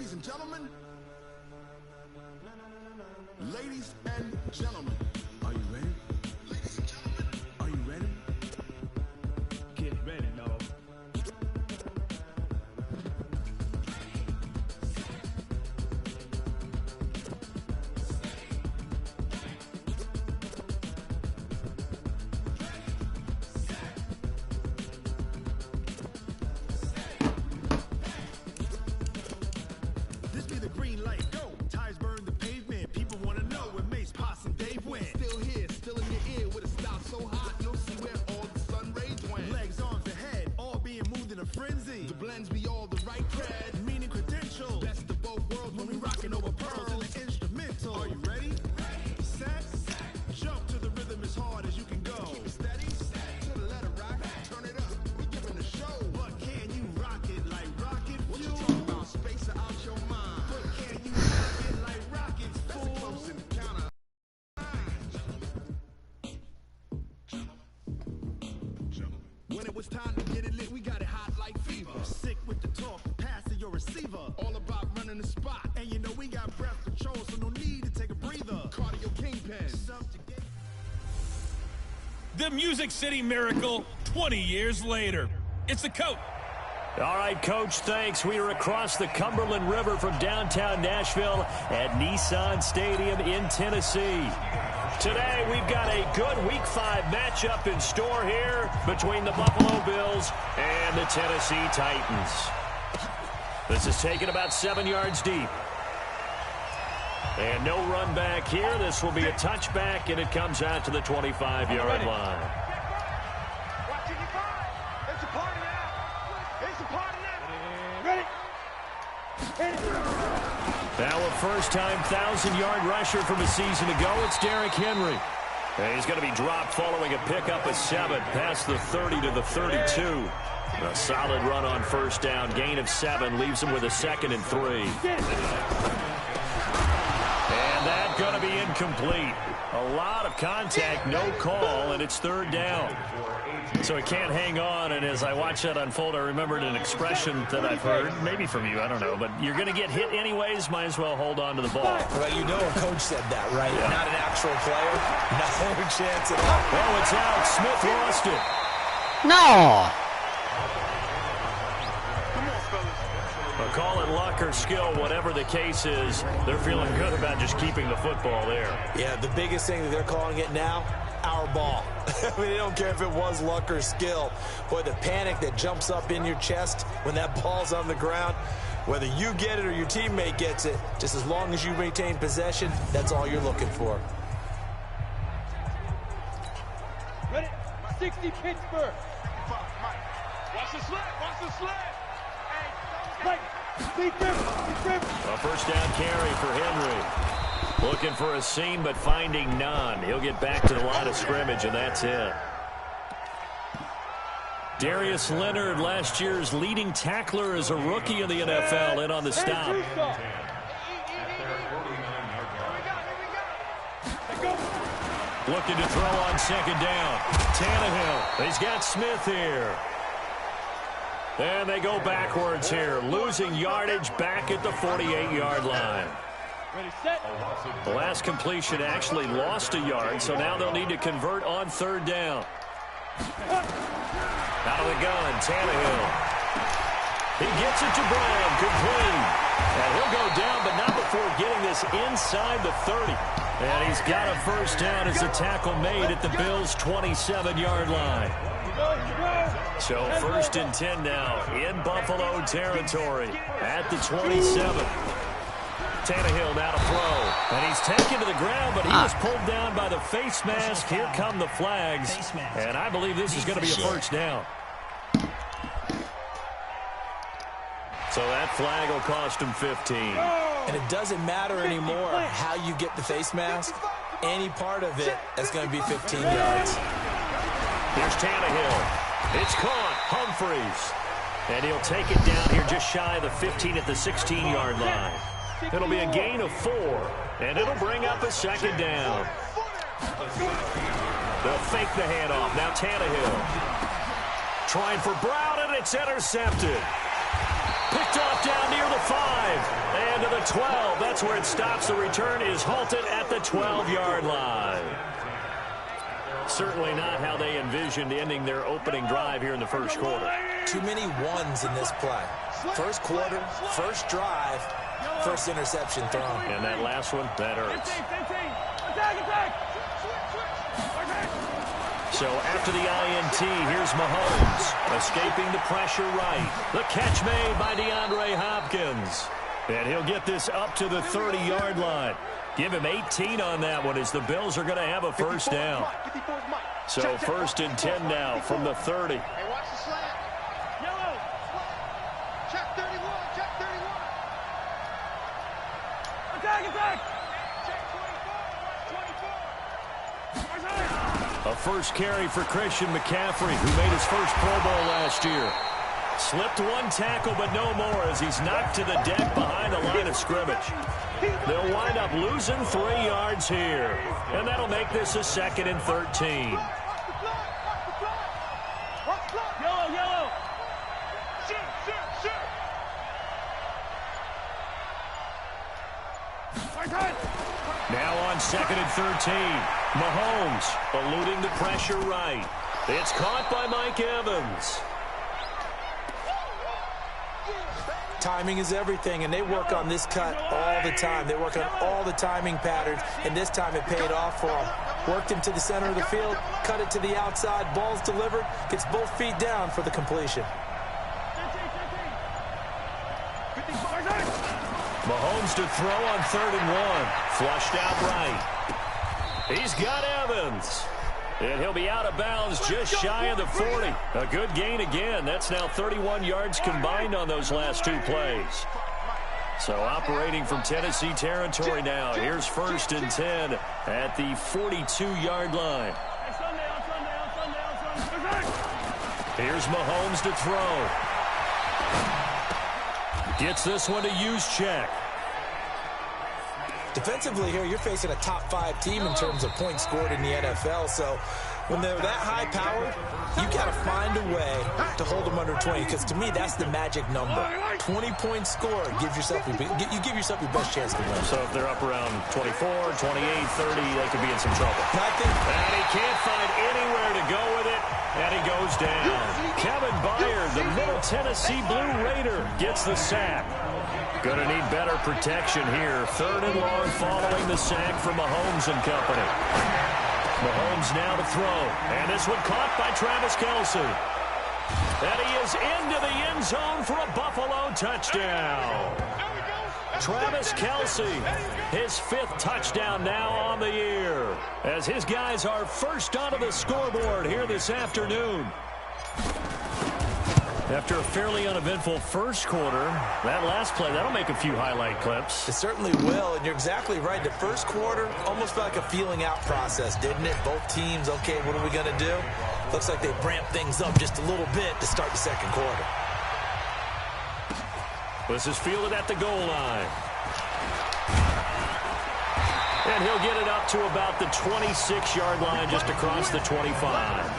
Ladies and gentlemen, ladies and gentlemen, are you ready? Ladies and gentlemen, are you ready? Get ready, dog. This be the green light, go. Tires burn the pavement. People want to know where Mace, Poss, and Dave went. Still here, still in your ear with a style so hot, you'll see where all the sun rays went. Legs, arms, and head, all being moved in a frenzy. The blends be all the right cred, meaning credentials. Best of both worlds when we rockin' over pearls in the instrumental. Are you ready? Set, jump to the rhythm as hard as you can go. Keep it steady, to the letter rock, turn it up. We giving a show. But can you rock it like rocket fuel? What you talking about? Space or out your mind? But can you rock it like rockets, fool? That's close in the counter. When it was time to get it lit, we got it hot like fever. Sick with the talk, pass to your receiver. All about running the spot. And you know we got breath control, so no need to take a breather. Cardio kingpin. The Music City Miracle, 20 years later. It's the coach. All right, Coach, thanks. We are across the Cumberland River from downtown Nashville at Nissan Stadium in Tennessee. Today, we've got a good Week 5 matchup in store here between the Buffalo Bills and the Tennessee Titans. This is taken about 7 yards deep. And no run back here. This will be a touchback, and it comes out to the 25-yard line. Now a first-time 1,000-yard rusher from a season ago. It's Derrick Henry. And he's going to be dropped following a pickup of 7 past the 30 to the 32. A solid run on first down. Gain of 7 leaves him with a 2nd and 3. And that's going to be incomplete. A lot of contact, no call, and it's 3rd down. So it can't hang on, and as I watch that unfold, I remembered an expression that I've heard, maybe from you, I don't know, but you're going to get hit anyways, might as well hold on to the ball. Well, you know a coach said that, right? Yeah. Not an actual player. No chance at all. Oh, it's out. Smith lost it. No. Well, call it luck or skill, whatever the case is, they're feeling good about just keeping the football there. Yeah, the biggest thing that they're calling it now, our ball. I mean, they don't care if it was luck or skill. Boy, the panic that jumps up in your chest when that ball's on the ground, whether you get it or your teammate gets it, just as long as you maintain possession, that's all you're looking for. Ready? 60 Pittsburgh. Watch the slip. Watch the slip. Hey, a first down carry for Henry. Looking for a seam, but finding none. He'll get back to the line of scrimmage, and that's it. Darius Leonard, last year's leading tackler as a rookie in the NFL, in on the stop. Looking to throw on 2nd down. Tannehill. He's got Smith here. And they go backwards here, losing yardage back at the 48-yard line. The last completion actually lost a yard, so now they'll need to convert on 3rd down. Out of the gun, Tannehill. He gets it to Brown, complete. And he'll go down, but not before getting this inside the 30. And he's got a first down as a tackle made at the Bills' 27-yard line. So 1st and 10 now in Buffalo territory at the 27. Tannehill now to throw. And he's taken to the ground, but he was pulled down by the face mask. Here come the flags. And I believe this is going to be a first down. So that flag will cost him 15. And it doesn't matter anymore how you get the face mask. Any part of it is going to be 15 yards. Here's Tannehill. It's caught. Humphreys. And he'll take it down here just shy of the 15 at the 16-yard line. It'll be a gain of 4, and it'll bring up a 2nd down. They'll fake the handoff. Now Tannehill. Trying for Brown, and it's intercepted. Picked off down near the 5. And to the 12. That's where it stops. The return is halted at the 12-yard line. Certainly not how they envisioned ending their opening drive here in the first quarter. Too many ones in this play. First quarter, first drive, first interception thrown. And that last one, that hurts. So after the INT, here's Mahomes, escaping the pressure right. The catch made by DeAndre Hopkins. And he'll get this up to the 30-yard line. Give him 18 on that one as the Bills are going to have a first down. So 1st and 10 now from the 30. Hey, watch the slant. Yellow. Check 31. Check 31. Attack. Check 24. A first carry for Christian McCaffrey, who made his first Pro Bowl last year. Slipped one tackle, but no more as he's knocked to the deck behind the line of scrimmage. They'll wind up losing 3 yards here. And that'll make this a 2nd and 13. Yellow. Now on 2nd and 13. Mahomes eluding the pressure right. It's caught by Mike Evans. Timing is everything, and they work on this cut all the time. They work on all the timing patterns, and this time it paid off for them. Worked him to the center of the field, cut it to the outside, ball's delivered, gets both feet down for the completion. Mahomes to throw on 3rd and 1. Flushed out right. He's got Evans. And he'll be out of bounds just shy of the 40. A good gain again. That's now 31 yards combined on those last 2 plays. So operating from Tennessee territory now. Here's 1st and 10 at the 42-yard line. Here's Mahomes to throw. Gets this one to Juszczyk. Defensively here, you're facing a top 5 team in terms of points scored in the NFL. So when they're that high powered, you got to find a way to hold them under 20. Because to me, that's the magic number. 20 points scored. You give yourself your best chance to win. So if they're up around 24, 28, 30, they could be in some trouble. And he can't find anywhere to go with it. And he goes down. Kevin Byard, the Middle Tennessee Blue Raider, gets the sack. Going to need better protection here. 3rd and long following the sack from Mahomes and company. Mahomes now to throw. And this one caught by Travis Kelce. And he is into the end zone for a Buffalo touchdown. Travis Kelce, his 5th touchdown now on the year, as his guys are first onto the scoreboard here this afternoon. After a fairly uneventful first quarter, that last play, that'll make a few highlight clips. it certainly will, and you're exactly right. The first quarter almost felt like a feeling out process, didn't it? Both teams, okay, what are we going to do? Looks like they ramped things up just a little bit to start the second quarter. This is fielded at the goal line. And he'll get it up to about the 26-yard line, just across the 25.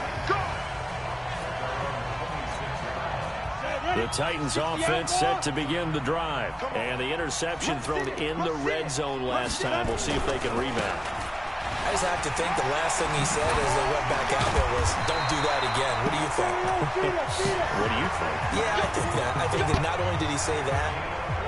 The Titans offense set to begin the drive. And the interception thrown in the red zone last time. We'll see if they can rebound. I just have to think the last thing he said as they went back out there was, don't do that again. What do you think? What do you think? Yeah, I think that. I think that not only did he say that,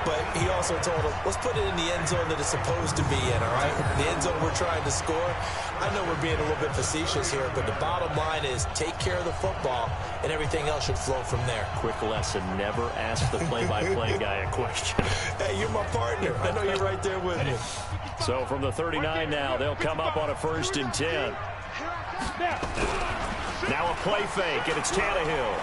but he also told him, let's put it in the end zone that it's supposed to be in, all right? The end zone we're trying to score. I know we're being a little bit facetious here, but the bottom line is take care of the football, and everything else should flow from there. Quick lesson, never ask the play-by-play guy a question. Hey, you're my partner. I know you're right there with me. So from the 39 now, they'll come up on a 1st and 10. Now a play fake, and it's Tannehill.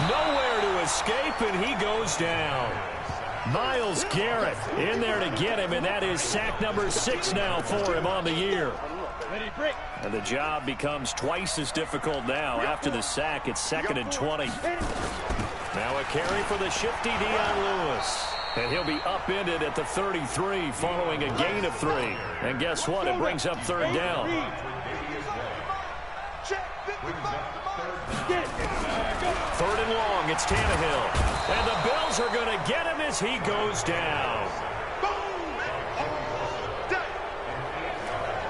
Nowhere to escape, and he goes down. Myles Garrett in there to get him, and that is sack number 6 now for him on the year. And the job becomes twice as difficult now. After the sack, it's 2nd and 20. Now a carry for the shifty Dion Lewis. And he'll be upended at the 33 following a gain of 3. And guess what? It brings up 3rd down. Third and long, it's Tannehill. And the Bills are going to get him as he goes down.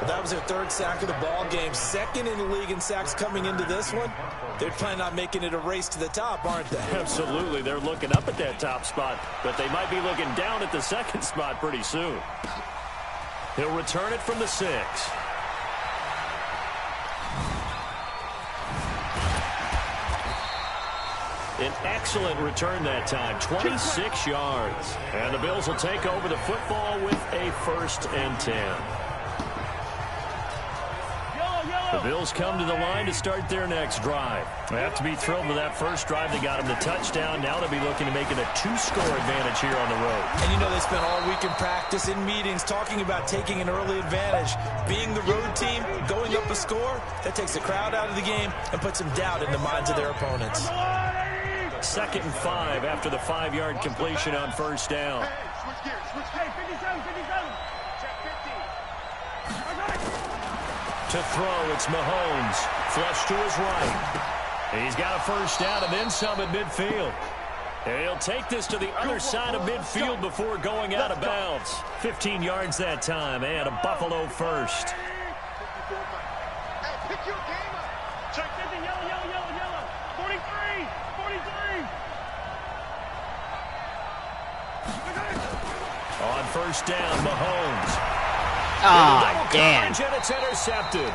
That was their third sack of the ball game. Second in the league in sacks coming into this one. They're planning on making it a race to the top, aren't they? Absolutely. They're looking up at that top spot, but they might be looking down at the second spot pretty soon. He'll return it from the 6. An excellent return that time, 26 yards. And the Bills will take over the football with a 1st and 10. The Bills come to the line to start their next drive. They have to be thrilled with that first drive. They got him the touchdown. Now they'll be looking to make it a 2-score advantage here on the road. And you know they spent all week in practice, in meetings, talking about taking an early advantage. Being the road team, going up a score, that takes the crowd out of the game and puts some doubt in the minds of their opponents. 2nd and 5 after the 5-yard completion on first down. Switch gears, switch gears. 57, 57. Check 50. To throw, it's Mahomes. Flush to his right. He's got a first down and then some at midfield. And he'll take this to the other side of midfield before going out of bounds. 15 yards that time and a Buffalo first. Hey, pick your game up. Check 50, yellow, yellow, yellow, yellow. 43, 43. On first down, Mahomes. Ah, damn. And it's intercepted.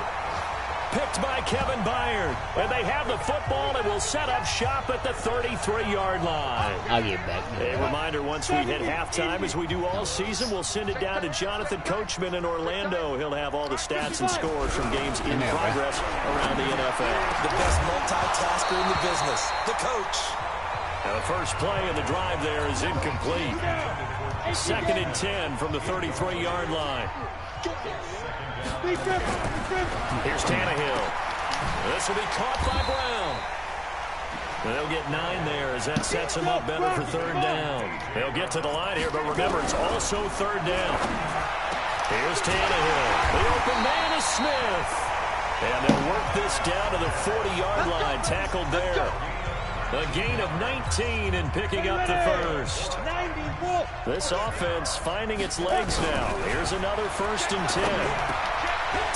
Picked by Kevin Byard. And they have the football and will set up shop at the 33-yard line. I'll get back. A reminder, once we hit halftime, as we do all season, we'll send it down to Jonathan Coachman in Orlando. He'll have all the stats and scores from games in progress around the NFL. The best multitasker in the business, the coach. Now the first play of the drive there is incomplete. 2nd and 10 from the 33-yard line. Here's Tannehill. This will be caught by Brown. They'll get 9 there as that sets him up better for 3rd down. They'll get to the line here, but remember, it's also 3rd down. Here's Tannehill. The open man is Smith. And they'll work this down to the 40-yard line, tackled there. A gain of 19 and picking up the first. This offense finding its legs now. Here's another 1st and 10.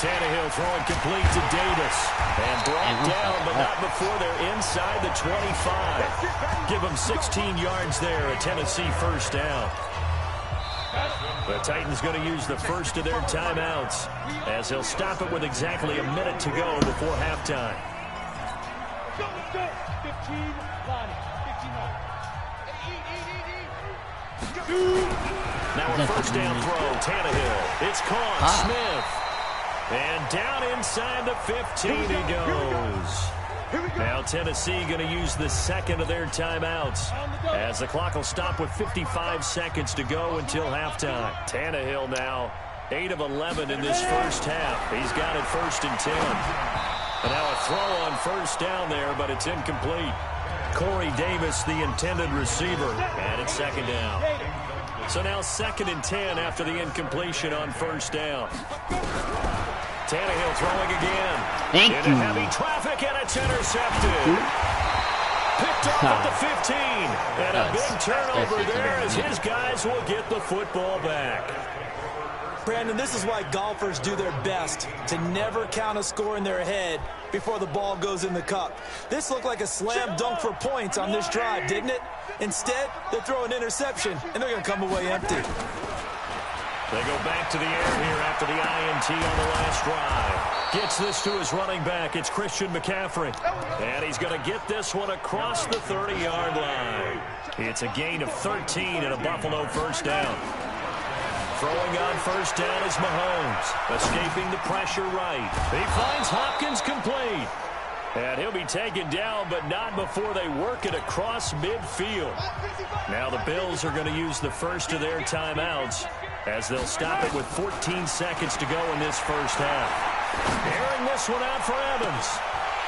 Tannehill throwing complete to Davis. And brought down, but not before they're inside the 25. Give them 16 yards there, a Tennessee 1st down. The Titans going to use the first of their timeouts as they'll stop it with exactly a minute to go before halftime. 15, Lonnie. 15, Now a first down throw, Tannehill. It's caught, Smith. And down inside the 15 he goes. Now Tennessee going to use the second of their timeouts as the clock will stop with 55 seconds to go until halftime. Tannehill now 8 of 11 in this first half. He's got it 1st and 10. And now a throw on first down there, but it's incomplete. Corey Davis, the intended receiver, and it's 2nd down. So now 2nd and 10 after the incompletion on first down. Tannehill throwing again. Into heavy traffic, and it's intercepted. Picked off at the 15. And a big turnover there as his guys will get the football back. Brandon, this is why golfers do their best to never count a score in their head before the ball goes in the cup. This looked like a slam dunk for points on this drive, didn't it? Instead, they throw an interception, and they're going to come away empty. They go back to the air here after the INT on the last drive. Gets this to his running back. It's Christian McCaffrey. And he's going to get this one across the 30-yard line. It's a gain of 13 and a Buffalo first down. Throwing on first down is Mahomes. Escaping the pressure right. He finds Hopkins complete. And he'll be taken down, but not before they work it across midfield. Now the Bills are going to use the first of their timeouts as they'll stop it with 14 seconds to go in this first half. Airing this one out for Evans.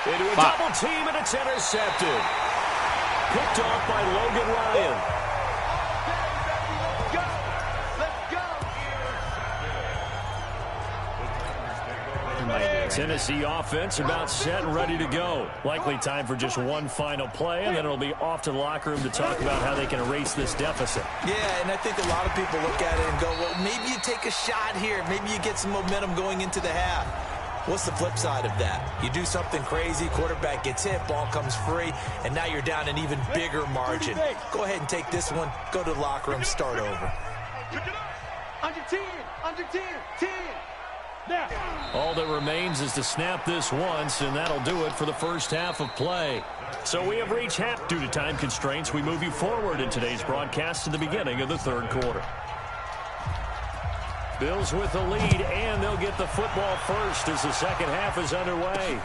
Into a double team, and it's intercepted. Picked off by Logan Ryan. Tennessee offense about set and ready to go. Likely time for just one final play, and then it'll be off to the locker room to talk about how they can erase this deficit. Yeah, and I think a lot of people look at it and go, well, maybe you take a shot here. Maybe you get some momentum going into the half. What's the flip side of that? You do something crazy, quarterback gets hit, ball comes free, and now you're down an even bigger margin. Go ahead and take this one, go to the locker room, start over. Under 10, 10. Now. All that remains is to snap this once, and that'll do it for the first half of play. So we have reached half due to time constraints. We move you forward in today's broadcast to the beginning of the third quarter. Bills with the lead, and they'll get the football first as the second half is underway.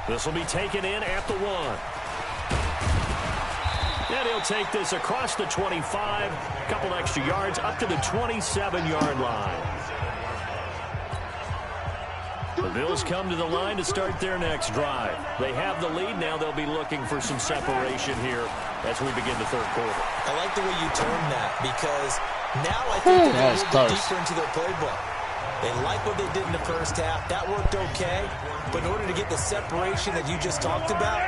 This will be taken in at the 1. And he'll take this across the 25, a couple extra yards up to the 27-yard line. The Bills come to the line to start their next drive. They have the lead. Now they'll be looking for some separation here as we begin the third quarter. I like the way you termed that because now I think they're a little bit deeper into their playbook. They like what they did in the first half. That worked okay. But in order to get the separation that you just talked about,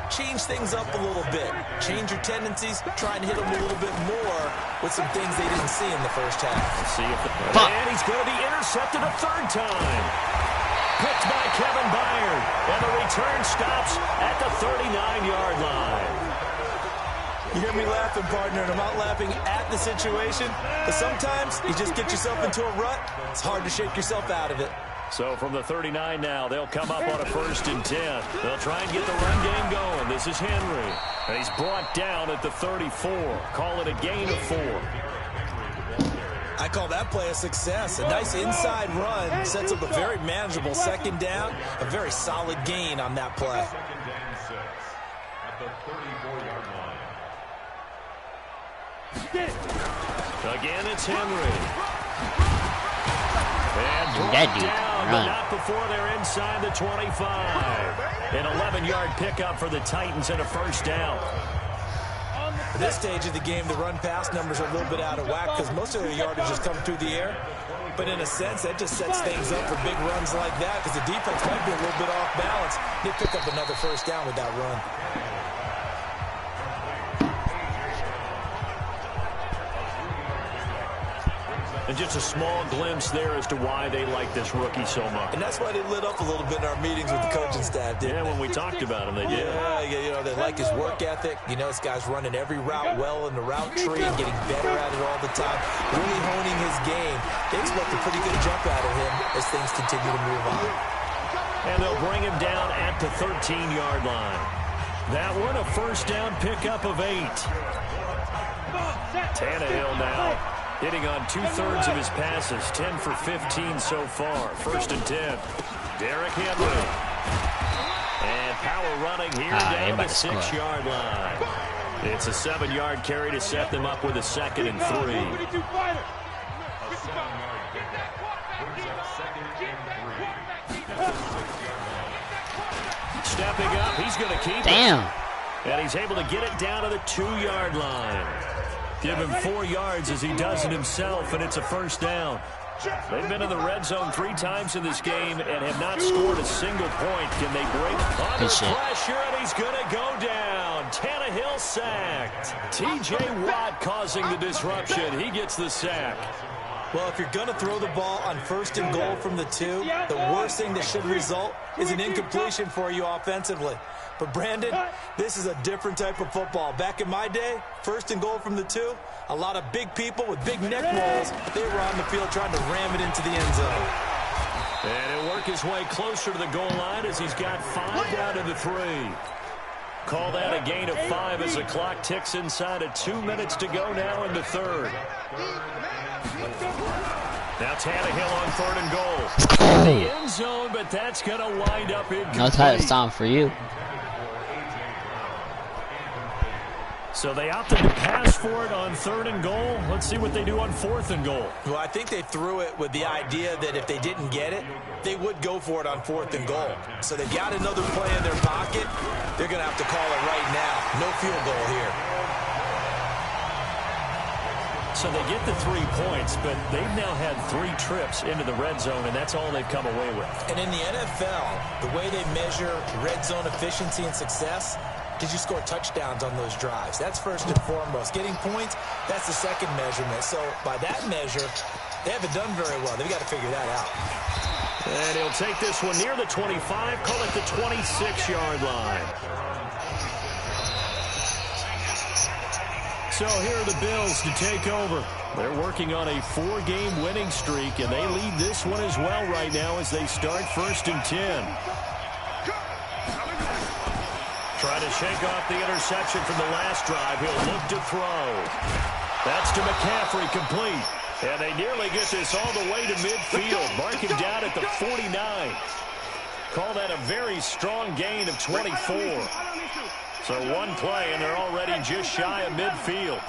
change things up a little bit. Change your tendencies. Try and hit them a little bit more with some things they didn't see in the first half. Let's see if and he's going to be intercepted a third time. Picked by Kevin Byard. And the return stops at the 39-yard line. You hear me laughing, partner, and I'm not laughing at the situation. But sometimes you just get yourself into a rut. It's hard to shake yourself out of it. So from the 39 now, they'll come up on a 1st and 10. They'll try and get the run game going. This is Henry. And he's brought down at the 34. Call it a gain of 4. I call that play a success. A nice inside run sets up a very manageable second down. A very solid gain on that play. Again, it's Henry. And brought down, but not before they're inside the 25. An 11-yard pickup for the Titans and a first down. At this stage of the game, the run-pass numbers are a little bit out of whack because most of their yardage has come through the air. But in a sense, that just sets things up for big runs like that because the defense might be a little bit off balance. They pick up another first down with that run. And just a small glimpse there as to why they like this rookie so much. And that's why they lit up a little bit in our meetings with the coaching staff, didn't they? When we talked about him, they did. Yeah, you know, they like his work ethic. You know, this guy's running every route well in the route tree and getting better at it all the time. Really honing his game. They expect a pretty good jump out of him as things continue to move on. And they'll bring him down at the 13-yard line. That one, a first down pickup of 8. Tannehill now hitting on 2/3 of his passes, 10 for 15 so far. 1st and 10. Derrick Henry. And power running here down the 6-yard line. It's a 7-yard carry to set them up with a 2nd and 3. Stepping up, he's going to keep it. And he's able to get it down to the 2-yard line. Give him 4 yards as he does it himself, and it's a first down. They've been in the red zone 3 times in this game and have not scored a single point. Can they break under pressure? And he's going to go down. Tannehill sacked. T.J. Watt causing the disruption. He gets the sack. Well, if you're going to throw the ball on 1st and goal from the 2, the worst thing that should result is an incompletion for you offensively. But, Brandon, this is a different type of football. Back in my day, 1st and goal from the 2, a lot of big people with big neck rolls, they were on the field trying to ram it into the end zone. And he'll work his way closer to the goal line as he's got 5 down to the 3. Call that a gain of 5 as the clock ticks inside of 2 minutes to go now in the 3rd. Now Tannehill on 3rd and goal. The end zone, but that's going to wind up incomplete. No touchdown for you. So they opted to pass for it on 3rd and goal. Let's see what they do on 4th and goal. Well, I think they threw it with the idea that if they didn't get it, they would go for it on 4th and goal. So they've got another play in their pocket. They're going to have to call it right now. No field goal here. So they get the 3 points, but they've now had 3 trips into the red zone, and that's all they've come away with. And in the NFL, the way they measure red zone efficiency and success, did you score touchdowns on those drives? That's first and foremost. Getting points, that's the second measurement. So by that measure, they haven't done very well. They've got to figure that out. And he'll take this one near the 25, call it the 26-yard line. So here are the Bills to take over. They're working on a 4-game winning streak, and they lead this one as well right now as they start 1st and 10. Trying to shake off the interception from the last drive. He'll look to throw. That's to McCaffrey, complete. And they nearly get this all the way to midfield. Mark him down at the 49. Call that a very strong gain of 24. So one play, and they're already just shy of midfield.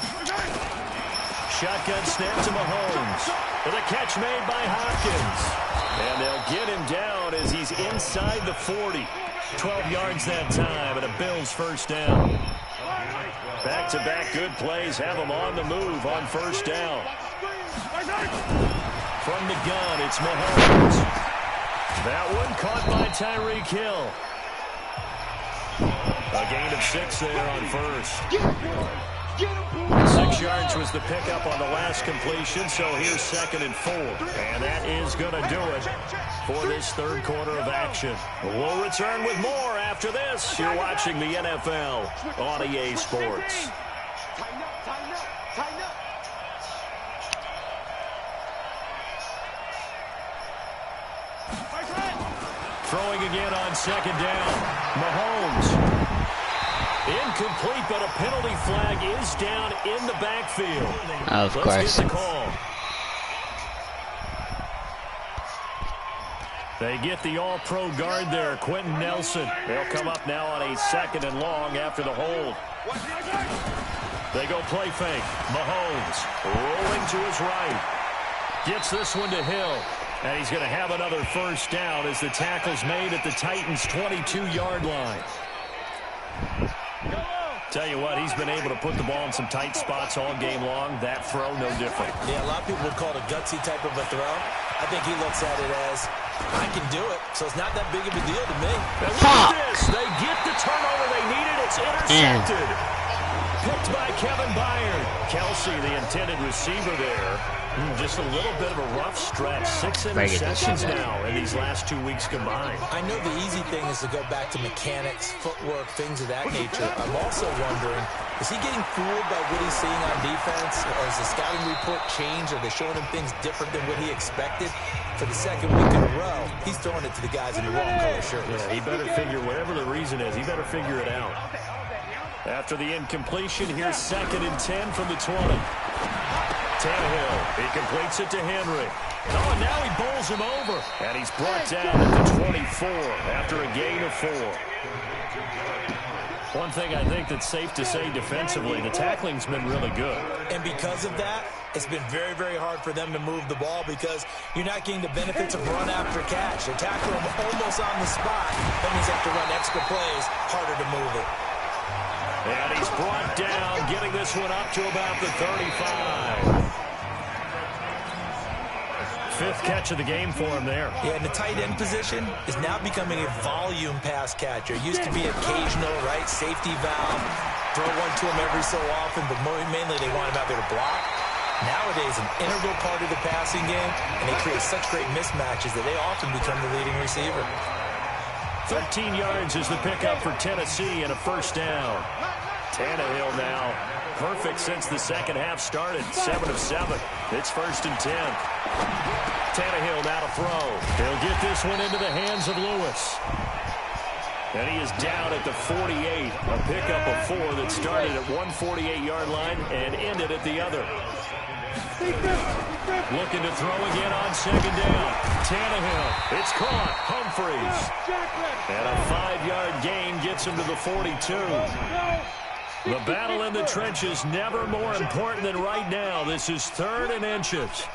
Shotgun snap to Mahomes. With a catch made by Hopkins. And they'll get him down as he's inside the 40. 12 yards that time, and a Bills first down. Back-to-back good plays have them on the move on first down. From the gun, it's Mahomes. That one caught by Tyreek Hill. A gain of 6 there on first. 6 yards was the pickup on the last completion, so here's 2nd and 4. And that is going to do it for this third quarter of action. We'll return with more after this. You're watching the NFL on EA Sports. Throwing again on 2nd down. Mahomes. Incomplete, but a penalty flag is down in the backfield. Of course. Let's get the call. They get the all-pro guard there, Quentin Nelson. They'll come up now on a 2nd and long after the hold. They go play fake. Mahomes rolling to his right. Gets this one to Hill. And he's going to have another first down as the tackle's made at the Titans' 22-yard line. Tell you what, he's been able to put the ball in some tight spots all game long. That throw, no different. Yeah, a lot of people would call it a gutsy type of a throw. I think he looks at it as, I can do it, so it's not that big of a deal to me. And look at this. They get the turnover they needed. It's intercepted. Picked by Kevin Byard. Kelsey, the intended receiver there. Just a little bit of a rough stretch. 6 interceptions now in these last 2 weeks combined. I know the easy thing is to go back to mechanics, footwork, things of that nature. I'm also wondering, is he getting fooled by what he's seeing on defense? Or has the scouting report changed? Are they showing him things different than what he expected? For the 2nd week in a row, he's throwing it to the guys in the wrong color shirts. Yeah, he better figure, whatever the reason is, he better figure it out. After the incompletion, here's 2nd and 10 from the 20. Tannehill, he completes it to Henry. Oh, and now he bowls him over. And he's brought down at the 24 after a gain of 4. One thing I think that's safe to say defensively, the tackling's been really good. And because of that, it's been very, very hard for them to move the ball because you're not getting the benefits of run after catch. They tackle him almost on the spot. That means they have to run extra plays, harder to move it. And he's brought down, getting this one up to about the 35. 5th catch of the game for him there. Yeah, and the tight end position is now becoming a volume pass catcher. It used to be occasional, right, safety valve, throw one to him every so often, but mainly they want him out there to block. Nowadays, an integral part of the passing game, and they create such great mismatches that they often become the leading receiver. 13 yards is the pickup for Tennessee and a first down. Tannehill now perfect since the second half started. 7 of 7. It's 1st and 10. Tannehill now to throw. He'll get this one into the hands of Lewis. And he is down at the 48. A pickup of 4 that started at 148-yard line and ended at the other. Looking to throw again on 2nd down. Tannehill. It's caught. Humphreys. And a 5-yard gain gets him to the 42. The battle in the trenches never more important than right now. This is 3rd and inches.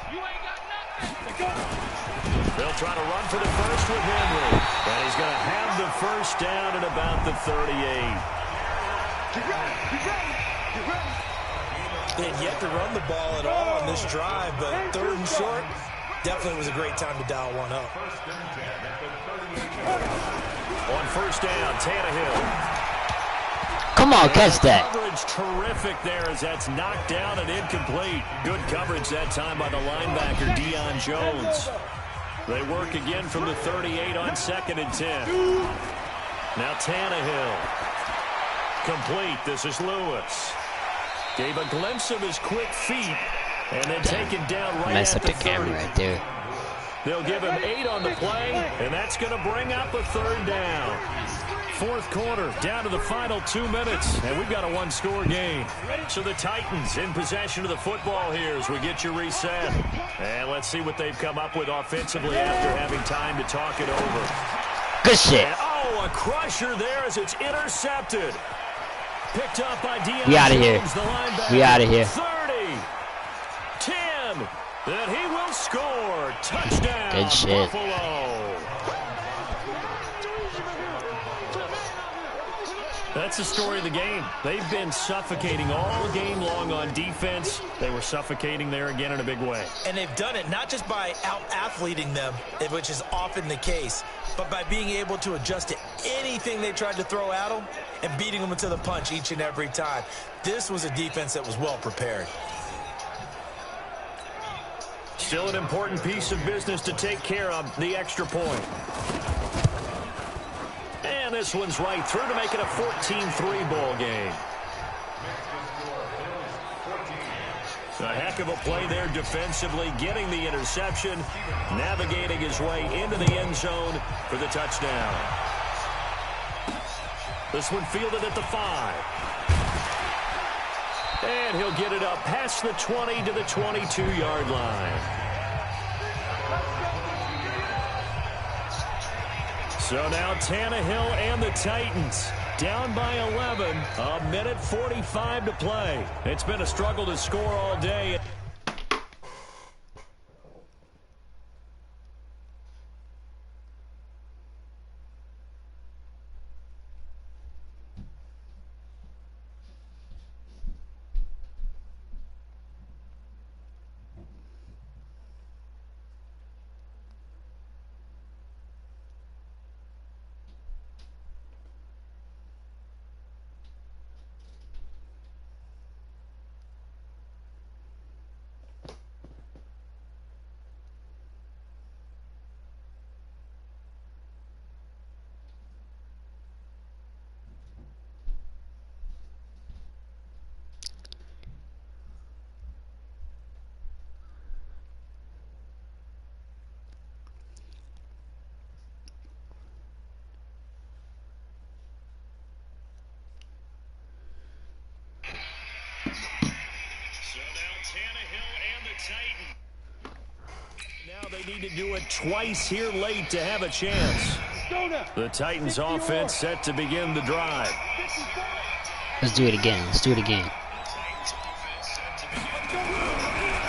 They'll try to run for the first with Henry. And he's going to have the first down at about the 38. They had yet to run the ball at all on this drive, but 3rd and short definitely was a great time to dial one up. On 1st down, Tannehill. Come on, catch that. Coverage terrific there as that's knocked down and incomplete. Good coverage that time by the linebacker, Deion Jones. They work again from the 38 on 2nd and 10. Now Tannehill. Complete. This is Lewis. Gave a glimpse of his quick feet and then taken down right Mess at up the the camera 30. right there. They'll give him 8 on the play, and that's going to bring up a 3rd down. 4th quarter, down to the final 2 minutes, and we've got a 1-score game. So the Titans in possession of the football here as we get you reset. And let's see what they've come up with offensively after having time to talk it over. Good shit. And, oh, a crusher there as it's intercepted. Picked up by Deion We out of here. Jones, the linebacker. We out of here. 30, 10, and he will score. Touchdown, Good shit. Buffalo. That's the story of the game. They've been suffocating all game long on defense. They were suffocating there again in a big way. And they've done it not just by out-athleting them, which is often the case, but by being able to adjust to anything they tried to throw at them and beating them to the punch each and every time. This was a defense that was well prepared. Still an important piece of business to take care of, the extra point. And this one's right through to make it a 14-3 ball game. A heck of a play there defensively, getting the interception, navigating his way into the end zone for the touchdown. This one fielded at the 5. And he'll get it up past the 20 to the 22-yard line. So now Tannehill and the Titans down by 11. A minute 45 to play. It's been a struggle to score all day. Now they need to do it twice here late to have a chance. The Titans offense set to begin the drive. Let's do it again. Let's do it again.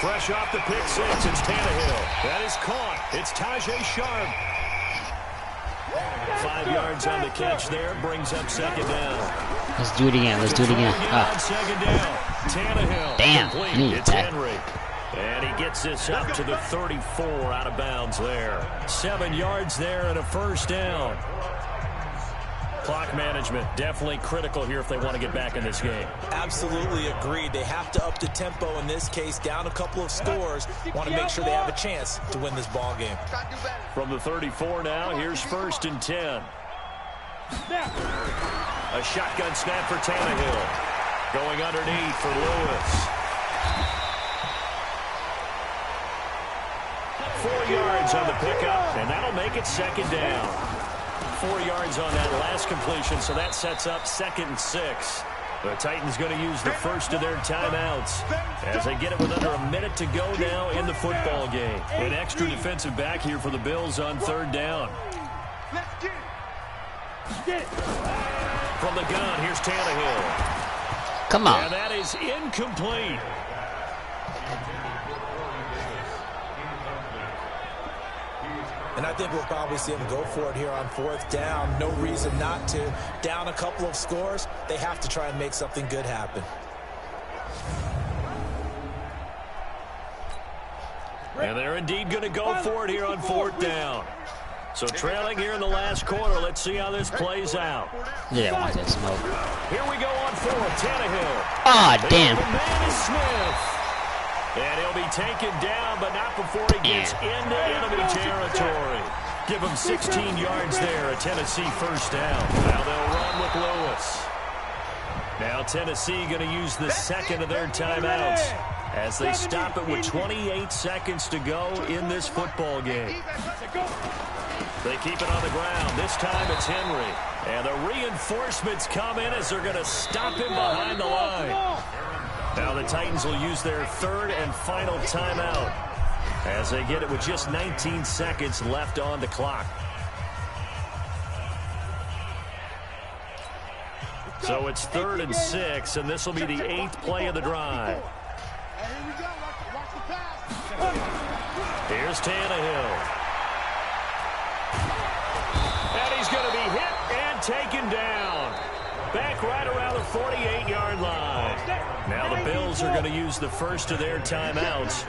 Fresh off the pick six, it's Tannehill. That is caught. It's Tajay Sharp. 5 yards on the catch there, brings up 2nd down. Let's do it again. Let's do it again. On 2nd down, Tannehill. Damn, Complete. I needed It's that. Henry. And he gets this up to the 34 out of bounds there. 7 yards there and a 1st down. Clock management definitely critical here if they want to get back in this game. Absolutely agreed. They have to up the tempo in this case, down a couple of scores. Want to make sure they have a chance to win this ball game. From the 34 now, here's 1st and 10. A shotgun snap for Tannehill. Going underneath for Lewis. 4 yards on the pickup, and that'll make it 2nd down. 4 yards on that last completion, so that sets up 2nd and 6. The Titans going to use the first of their timeouts as they get it with under a minute to go now in the football game. An extra defensive back here for the Bills on 3rd down. From the gun, here's Tannehill. Come on. And that is incomplete. And I think we'll probably see them go for it here on 4th down. No reason not to. Down a couple of scores, they have to try and make something good happen. And they're indeed going to go for it here on 4th down. So trailing here in the last quarter. Let's see how this plays out. Yeah, I want that smoke. Here we go on 4th. Tannehill. Ah, damn. The man is Smith. And he'll be taken down, but not before he gets into enemy territory. Give him 16 yards there, a Tennessee first down. Now they'll run with Lewis. Now Tennessee going to use the second of their timeouts as they stop it with 28 seconds to go in this football game. They keep it on the ground. This time it's Henry. And the reinforcements come in as they're going to stop him behind the line. Now the Titans will use their third and final timeout as they get it with just 19 seconds left on the clock. So it's 3rd and 6, and this will be the 8th play of the drive. Here's Tannehill. And he's going to be hit and taken down. Back right around the 48-yard line. Now the Bills are going to use the first of their timeouts.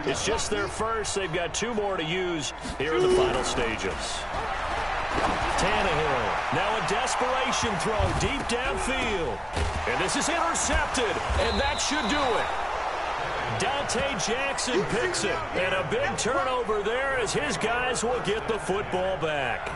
It's just their first. They've got 2 more to use here in the final stages. Tannehill, now a desperation throw deep downfield. And this is intercepted, and that should do it. Dante Jackson picks it, and a big turnover there as his guys will get the football back.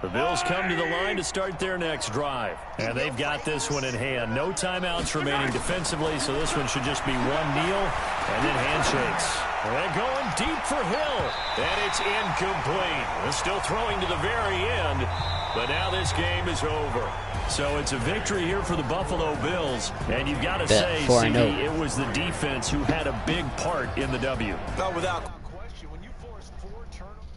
The Bills come to the line to start their next drive. And they've got this one in hand. No timeouts remaining defensively, so this one should just be one kneel and then handshakes. And going deep for Hill. And it's incomplete. They're still throwing to the very end, but now this game is over. So it's a victory here for the Buffalo Bills. And you've got to say, CD, it was the defense who had a big part in the W. No, without question. When you force 4 turnovers.